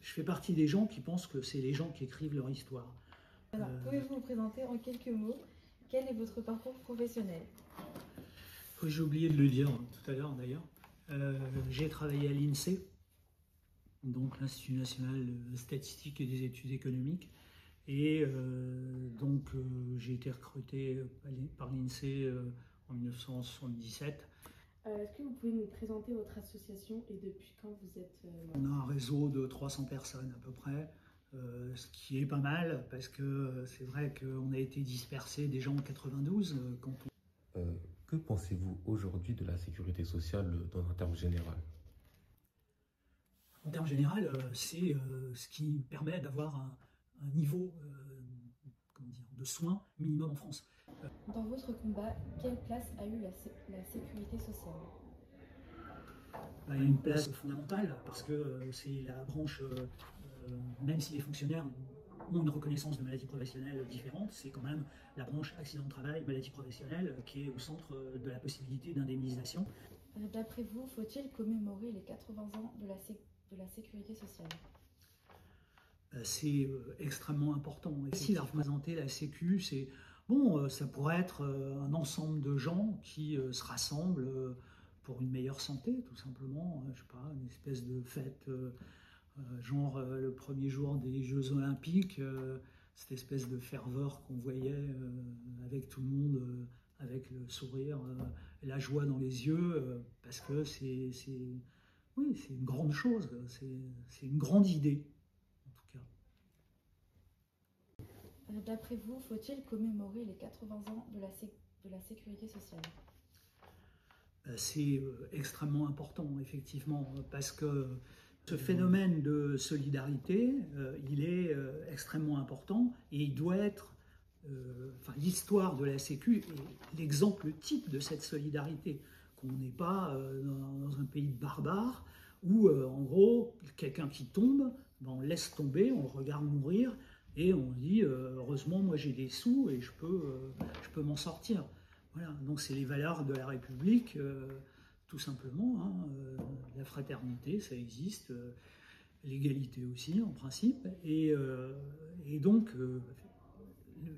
Je fais partie des gens qui pensent que c'est les gens qui écrivent leur histoire. Alors, pouvez-vous vous présenter en quelques mots? Quel est votre parcours professionnel? J'ai oublié de le dire tout à l'heure d'ailleurs. J'ai travaillé à l'INSEE, donc l'Institut national de statistique et des études économiques. Et j'ai été recruté par l'INSEE en 1977. Est-ce que vous pouvez nous présenter votre association et depuis quand vous êtes On a un réseau de 300 personnes à peu près, ce qui est pas mal parce que c'est vrai qu'on a été dispersés déjà en 92. Que pensez-vous aujourd'hui de la sécurité sociale dans un terme général? En termes général, c'est ce qui permet d'avoir un niveau de soins minimum en France. Dans votre combat, quelle place a eu la sécurité sociale? Il y a une place fondamentale parce que c'est la branche, même si les fonctionnaires ont une reconnaissance de maladies professionnelles différente, c'est quand même la branche accident de travail, maladie professionnelle qui est au centre de la possibilité d'indemnisation. D'après vous, faut-il commémorer les 80 ans de la sécurité sociale? C'est extrêmement important. Et si la représenter la Sécu, c'est bon, ça pourrait être un ensemble de gens qui se rassemblent pour une meilleure santé, tout simplement. Je sais pas, une espèce de fête, genre le premier jour des Jeux Olympiques, cette espèce de ferveur qu'on voyait avec tout le monde, avec le sourire, la joie dans les yeux, parce que oui, c'est une grande chose, c'est une grande idée. D'après vous, faut-il commémorer les 80 ans de la sécurité sociale? C'est extrêmement important, effectivement, parce que ce phénomène de solidarité, il est extrêmement important et il doit être, l'histoire de la Sécu est l'exemple type de cette solidarité, qu'on n'est pas dans un pays barbare où, en gros, quelqu'un qui tombe, on le laisse tomber, on le regarde mourir, et on dit heureusement moi j'ai des sous et je peux m'en sortir. Voilà, donc c'est les valeurs de la République, tout simplement. La fraternité, ça existe, l'égalité aussi en principe, et donc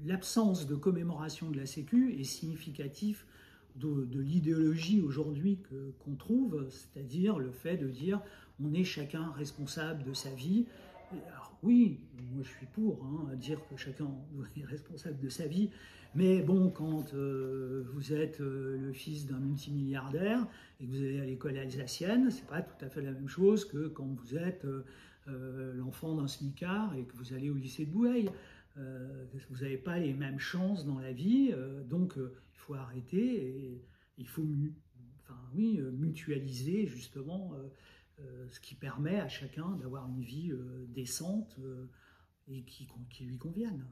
l'absence de commémoration de la Sécu est significatif de l'idéologie aujourd'hui qu'on trouve, c'est-à-dire le fait de dire on est chacun responsable de sa vie. Alors oui, moi je suis pour dire que chacun est responsable de sa vie, mais bon, quand vous êtes le fils d'un multimilliardaire et que vous allez à l'école alsacienne, c'est pas tout à fait la même chose que quand vous êtes l'enfant d'un smicard et que vous allez au lycée de Bouaye. Vous n'avez pas les mêmes chances dans la vie, donc il faut arrêter et il faut mutualiser justement ce qui permet à chacun d'avoir une vie décente et qui lui convienne.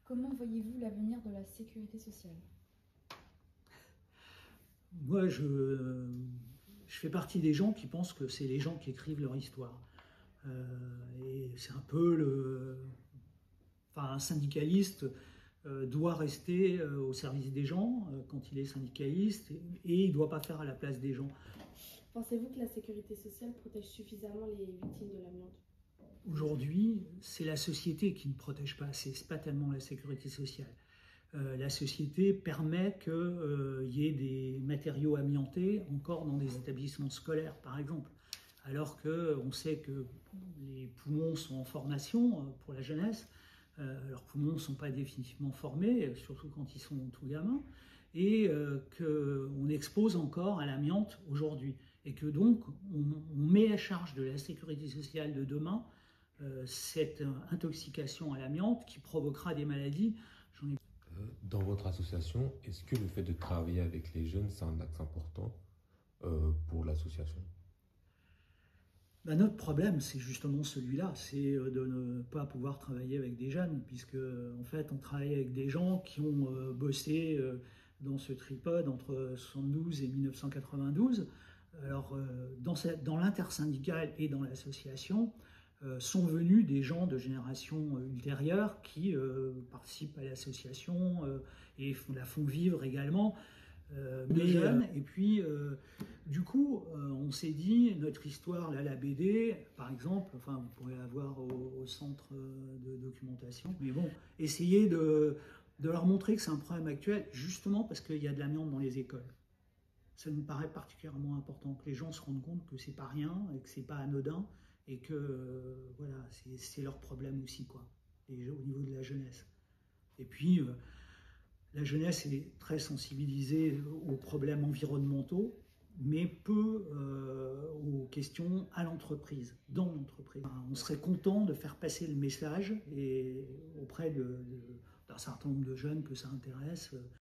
Comment voyez-vous l'avenir de la sécurité sociale? Moi, je fais partie des gens qui pensent que c'est les gens qui écrivent leur histoire. Et c'est un peu un syndicaliste doit rester au service des gens quand il est syndicaliste et il ne doit pas faire à la place des gens. Pensez-vous que la sécurité sociale protège suffisamment les victimes de l'amiante? Aujourd'hui, c'est la société qui ne protège pas, c'est pas tellement la sécurité sociale. La société permet qu'il y ait des matériaux amiantés encore dans des établissements scolaires, par exemple. Alors qu'on sait que les poumons sont en formation pour la jeunesse, leurs poumons ne sont pas définitivement formés, surtout quand ils sont tout gamins, et qu'on expose encore à l'amiante aujourd'hui. Et que donc, on met à charge de la sécurité sociale de demain cette intoxication à l'amiante qui provoquera des maladies. Dans votre association, est-ce que le fait de travailler avec les jeunes, c'est un axe important pour l'association? Notre problème, c'est justement celui-là, c'est de ne pas pouvoir travailler avec des jeunes, puisque en fait, on travaille avec des gens qui ont bossé dans ce tripode entre 1972 et 1992. Alors, dans l'intersyndicale et dans l'association, sont venus des gens de générations ultérieures qui participent à l'association et la font vivre également. jeunes. Et puis, du coup, on s'est dit, notre histoire, là, la BD, par exemple, enfin, vous pourrez la voir au centre de documentation, mais bon, essayer de leur montrer que c'est un problème actuel, justement parce qu'il y a de l'amiante dans les écoles. Ça nous paraît particulièrement important, que les gens se rendent compte que c'est pas rien, et que c'est pas anodin, et que, voilà, c'est leur problème aussi, quoi, au niveau de la jeunesse. Et puis, la jeunesse est très sensibilisée aux problèmes environnementaux, mais peu aux questions à l'entreprise, dans l'entreprise. Enfin, on serait content de faire passer le message et auprès d'un certain nombre de jeunes que ça intéresse,